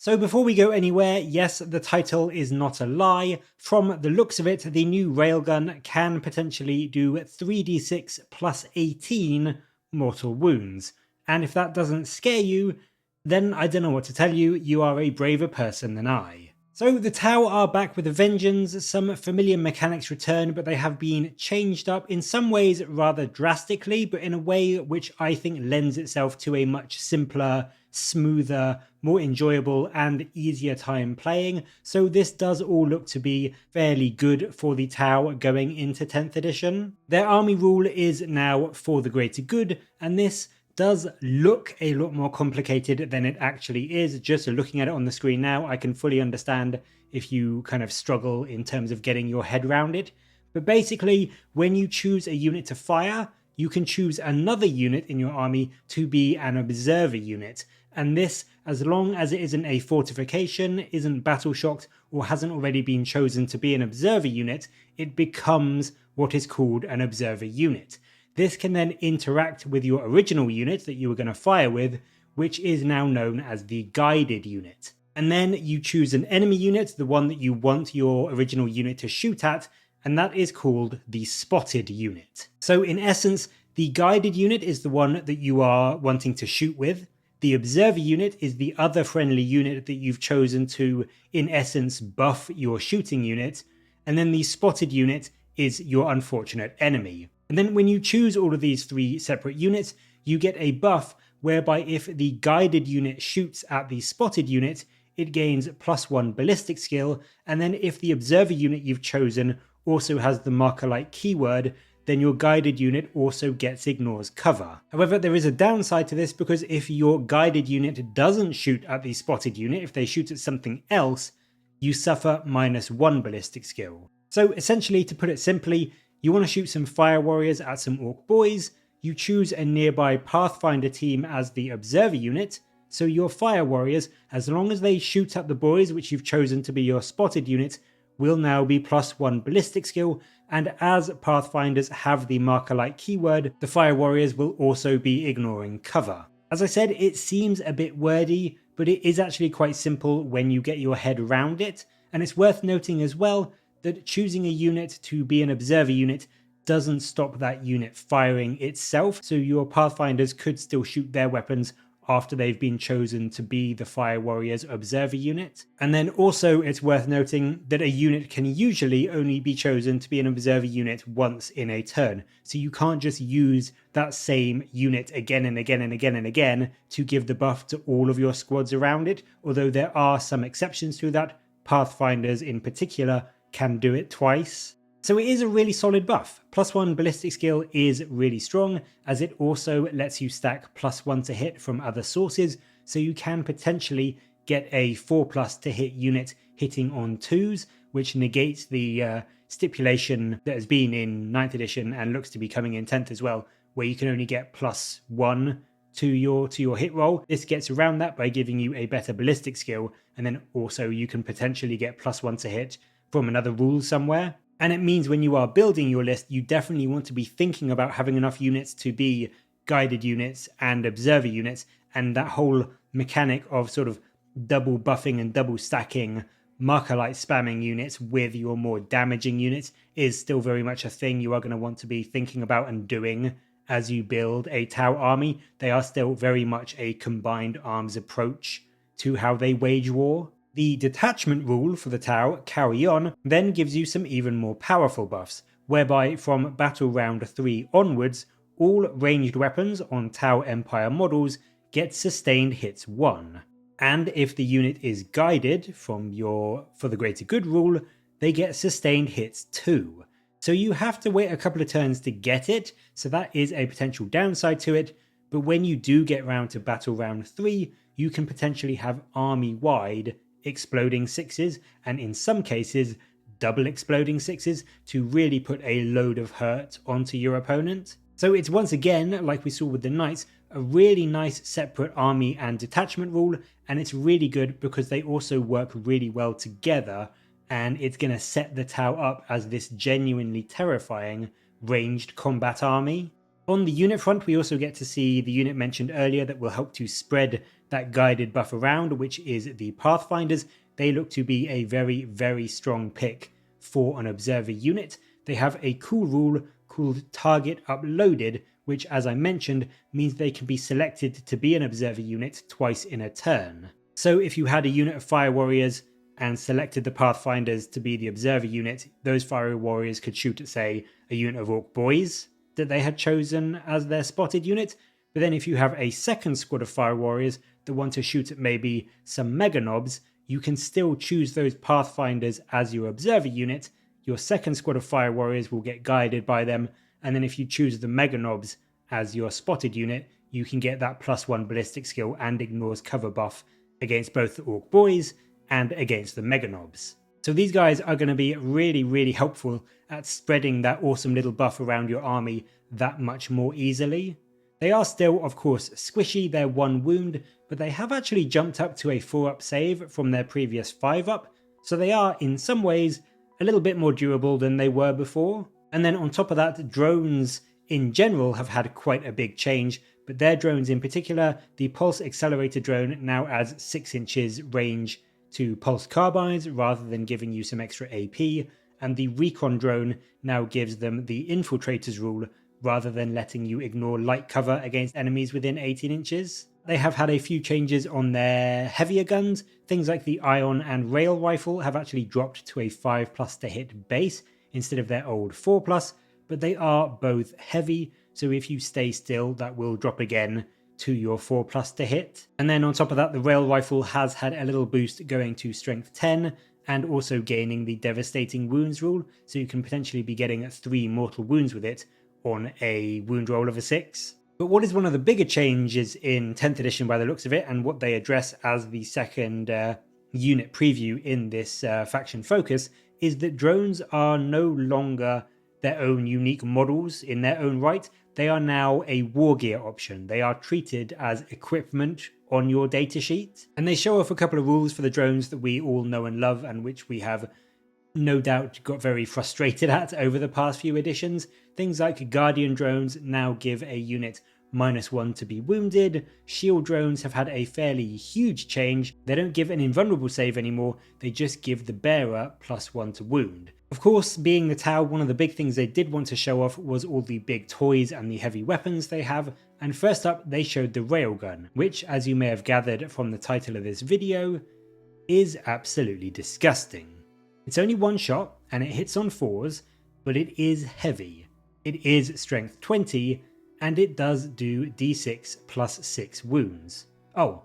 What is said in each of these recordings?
So before we go anywhere, yes, the title is not a lie. From the looks of it, the new railgun can potentially do 3d6 plus 18 mortal wounds. And if that doesn't scare you, then I don't know what to tell you, you are a braver person than I. So the Tau are back with a vengeance, some familiar mechanics return, but they have been changed up in some ways rather drastically, but in a way which I think lends itself to a much simpler, smoother, more enjoyable and easier time playing. So this does all look to be fairly good for the Tau going into 10th edition. Their army rule is now for the greater good, and this does look a lot more complicated than it actually is. Just looking at it on the screen now, I can fully understand if you kind of struggle in terms of getting your head around it. But basically, when you choose a unit to fire, you can choose another unit in your army to be an observer unit. And this, as long as it isn't a fortification, isn't battle shocked, or hasn't already been chosen to be an observer unit, it becomes what is called an observer unit. This can then interact with your original unit that you were going to fire with, which is now known as the guided unit. And then you choose an enemy unit, the one that you want your original unit to shoot at, and that is called the spotted unit. So in essence, the guided unit is the one that you are wanting to shoot with. The observer unit is the other friendly unit that you've chosen to, in essence, buff your shooting unit. And then the spotted unit is your unfortunate enemy. And then when you choose all of these three separate units, you get a buff whereby if the guided unit shoots at the spotted unit, it gains +1 ballistic skill, and then if the observer unit you've chosen also has the marker-like keyword, then your guided unit also gets ignores cover. However, there is a downside to this because if your guided unit doesn't shoot at the spotted unit, if they shoot at something else, you suffer -1 ballistic skill. So essentially, to put it simply, you want to shoot some fire warriors at some orc boys, you choose a nearby Pathfinder team as the observer unit, so your fire warriors, as long as they shoot at the boys which you've chosen to be your spotted unit, will now be +1 ballistic skill, and as Pathfinders have the marker-like keyword, the fire warriors will also be ignoring cover. As I said, it seems a bit wordy, but it is actually quite simple when you get your head around it, and it's worth noting as well that choosing a unit to be an observer unit doesn't stop that unit firing itself, so your Pathfinders could still shoot their weapons after they've been chosen to be the Fire Warrior's observer unit. And then also it's worth noting that a unit can usually only be chosen to be an observer unit once in a turn, so you can't just use that same unit again and again and again and again to give the buff to all of your squads around it, although there are some exceptions to that. Pathfinders in particular can do it twice. So it is a really solid buff. +1 ballistic skill is really strong, as it also lets you stack +1 to hit from other sources, so you can potentially get a 4+ to hit unit hitting on 2s, which negates the stipulation that has been in 9th edition and looks to be coming in 10th as well, where you can only get +1 to your hit roll. This gets around that by giving you a better ballistic skill, and then also you can potentially get +1 to hit from another rule somewhere. And it means when you are building your list, you definitely want to be thinking about having enough units to be guided units and observer units, and that whole mechanic of sort of double buffing and double stacking marker-like spamming units with your more damaging units is still very much a thing you are going to want to be thinking about and doing as you build a Tau army. They are still very much a combined arms approach to how they wage war. The detachment rule for the Tau, Carry On, then gives you some even more powerful buffs, whereby from Battle Round 3 onwards, all ranged weapons on Tau Empire models get sustained hits 1. And if the unit is guided from your For the Greater Good rule, they get sustained hits 2. So you have to wait a couple of turns to get it, so that is a potential downside to it, but when you do get round to Battle Round 3, you can potentially have army-wide exploding 6s, and in some cases double exploding 6s to really put a load of hurt onto your opponent. So it's once again, like we saw with the Knights, a really nice separate army and detachment rule, and it's really good because they also work really well together, and it's going to set the Tau up as this genuinely terrifying ranged combat army. On the unit front, we also get to see the unit mentioned earlier that will help to spread that guided buff around, which is the Pathfinders. They look to be a very, very strong pick for an observer unit. They have a cool rule called Target Uploaded, which, as I mentioned, means they can be selected to be an observer unit twice in a turn. So if you had a unit of Fire Warriors and selected the Pathfinders to be the observer unit, those Fire Warriors could shoot at, say, a unit of Orc Boys that they had chosen as their spotted unit. But then if you have a second squad of Fire Warriors that want to shoot at maybe some Mega Knobs, you can still choose those Pathfinders as your observer unit. Your second squad of Fire Warriors will get guided by them, and then if you choose the Mega Knobs as your spotted unit, you can get that +1 ballistic skill and ignores cover buff against both the Orc Boys and against the Mega Knobs. So these guys are going to be really, really helpful at spreading that awesome little buff around your army that much more easily. They are still, of course, squishy, they're 1 wound, but they have actually jumped up to a 4-up save from their previous 5-up, so they are, in some ways, a little bit more durable than they were before. And then on top of that, drones in general have had quite a big change, but their drones in particular, the Pulse Accelerator drone now adds 6 inches range to Pulse Carbines rather than giving you some extra AP, and the Recon drone now gives them the Infiltrators rule rather than letting you ignore light cover against enemies within 18 inches. They have had a few changes on their heavier guns. Things like the Ion and Rail Rifle have actually dropped to a 5+ to hit base instead of their old 4+, but they are both heavy, so if you stay still that will drop again to your 4+ to hit. And then on top of that, the Rail Rifle has had a little boost going to strength 10 and also gaining the Devastating Wounds rule, so you can potentially be getting 3 mortal wounds with it on a wound roll of a 6. But what is one of the bigger changes in 10th edition by the looks of it, and what they address as the second unit preview in this faction focus, is that drones are no longer their own unique models in their own right. They are now a war gear option. They are treated as equipment on your datasheet. And they show off a couple of rules for the drones that we all know and love, and which we have no doubt got very frustrated at over the past few editions. Things like Guardian drones now give a unit -1 to be wounded. Shield drones have had a fairly huge change. They don't give an invulnerable save anymore, they just give the bearer +1 to wound. Of course, being the Tau, one of the big things they did want to show off was all the big toys and the heavy weapons they have, and first up they showed the Railgun, which, as you may have gathered from the title of this video, is absolutely disgusting. It's only 1 shot and it hits on 4s, but it is heavy. It is strength 20 and it does do d6 + 6 wounds. Oh,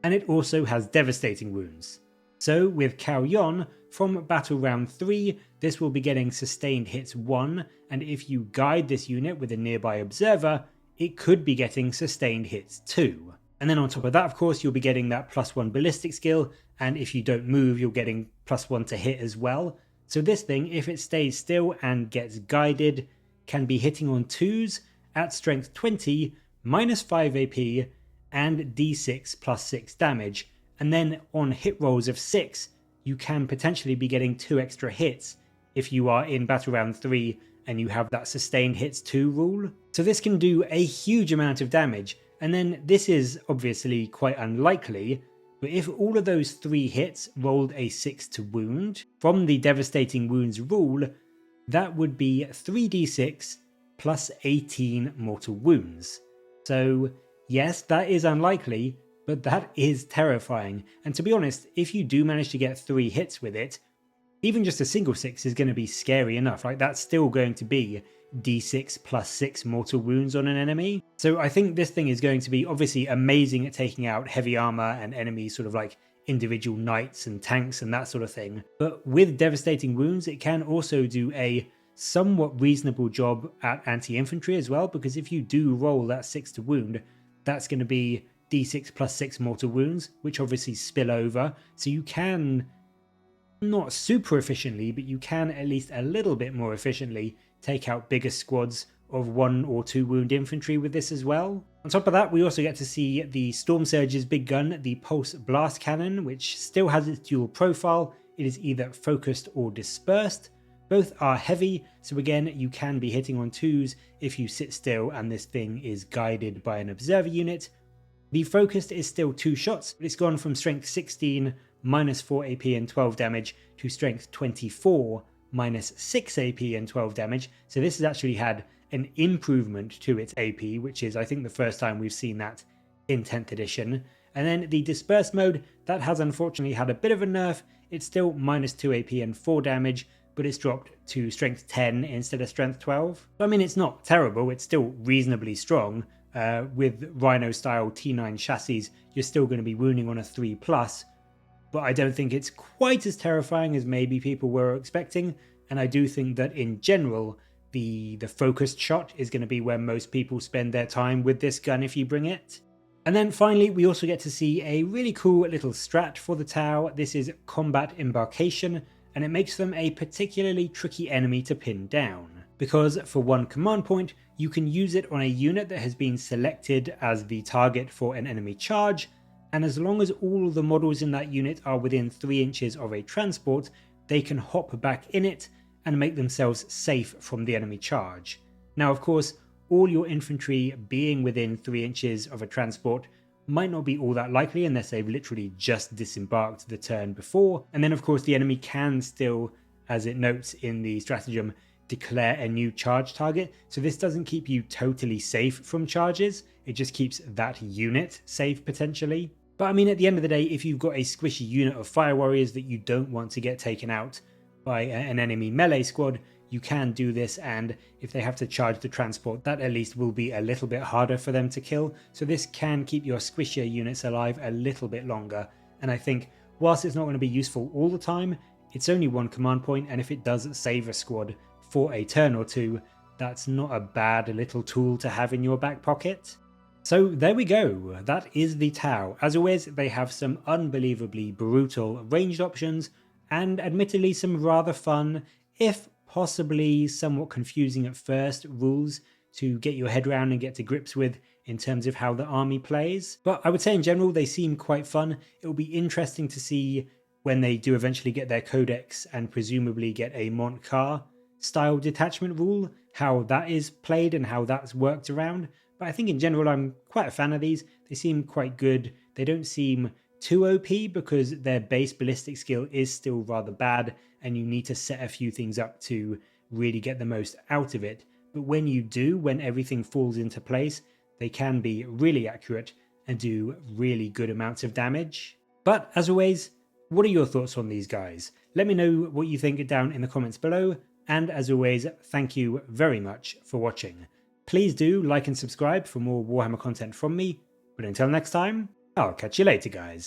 and it also has devastating wounds. So with Cao Yon, from battle round 3, this will be getting sustained hits 1, and if you guide this unit with a nearby observer, it could be getting sustained hits 2. And then on top of that, of course, you'll be getting that +1 ballistic skill, and if you don't move, you're getting +1 to hit as well. So this thing, if it stays still and gets guided, can be hitting on 2s at strength 20, -5 AP, and d6 + 6 damage, and then on hit rolls of 6, you can potentially be getting 2 extra hits if you are in battle round 3 and you have that sustained hits 2 rule. So this can do a huge amount of damage, and then this is obviously quite unlikely, but if all of those 3 hits rolled a 6 to wound, from the devastating wounds rule, that would be 3d6 + 18 mortal wounds. So yes, that is unlikely, but that is terrifying. And to be honest, if you do manage to get 3 hits with it, even just a single 6 is going to be scary enough. Like, that's still going to be d6 + 6 mortal wounds on an enemy. So I think this thing is going to be obviously amazing at taking out heavy armor and enemies, sort of like individual knights and tanks and that sort of thing. But with devastating wounds, it can also do a somewhat reasonable job at anti-infantry as well, because if you do roll that 6 to wound, that's going to be d6 + 6 mortal wounds, which obviously spill over, so you can, not super efficiently, but you can at least a little bit more efficiently take out bigger squads of 1 or 2 wound infantry with this as well. On top of that, we also get to see the Storm Surge's big gun, the Pulse Blast Cannon, which still has its dual profile. It is either focused or dispersed. Both are heavy, so again, you can be hitting on 2s if you sit still and this thing is guided by an observer unit. The focused is still 2 shots, but it's gone from strength 16 minus 4 AP and 12 damage to strength 24 minus 6 AP and 12 damage. So this has actually had an improvement to its AP, which is I think the first time we've seen that in 10th edition. And then the dispersed mode, that has unfortunately had a bit of a nerf. It's still minus 2 AP and 4 damage, but it's dropped to strength 10 instead of strength 12. I mean, it's not terrible, it's still reasonably strong. With Rhino style T9 chassis, you're still going to be wounding on a 3+, but I don't think it's quite as terrifying as maybe people were expecting, and I do think that in general, the focused shot is going to be where most people spend their time with this gun if you bring it. And then finally, we also get to see a really cool little strat for the Tau. This is Combat Embarkation, and it makes them a particularly tricky enemy to pin down. Because for 1 command point, you can use it on a unit that has been selected as the target for an enemy charge, and as long as all the models in that unit are within 3 inches of a transport, they can hop back in it and make themselves safe from the enemy charge. Now of course, all your infantry being within 3 inches of a transport might not be all that likely unless they've literally just disembarked the turn before, and then of course the enemy can still, as it notes in the stratagem, declare a new charge target, so this doesn't keep you totally safe from charges, it just keeps that unit safe potentially. But I mean, at the end of the day, if you've got a squishy unit of fire warriors that you don't want to get taken out by an enemy melee squad, you can do this, and if they have to charge the transport, that at least will be a little bit harder for them to kill, so this can keep your squishier units alive a little bit longer. And I think whilst it's not going to be useful all the time, it's only 1 command point, and if it does save a squad for a turn or two, that's not a bad little tool to have in your back pocket. So there we go, that is the Tau. As always, they have some unbelievably brutal ranged options, and admittedly some rather fun, if possibly somewhat confusing at first, rules to get your head around and get to grips with in terms of how the army plays. But I would say in general they seem quite fun. It will be interesting to see when they do eventually get their codex and presumably get a Montcar style detachment rule, how that is played and how that's worked around. But I think in general I'm quite a fan of these. They seem quite good. They don't seem too OP because their base ballistic skill is still rather bad and you need to set a few things up to really get the most out of it. But when you do, when everything falls into place, they can be really accurate and do really good amounts of damage. But as always, what are your thoughts on these guys? Let me know what you think down in the comments below. And as always, thank you very much for watching. Please do like and subscribe for more Warhammer content from me. But until next time, I'll catch you later, guys.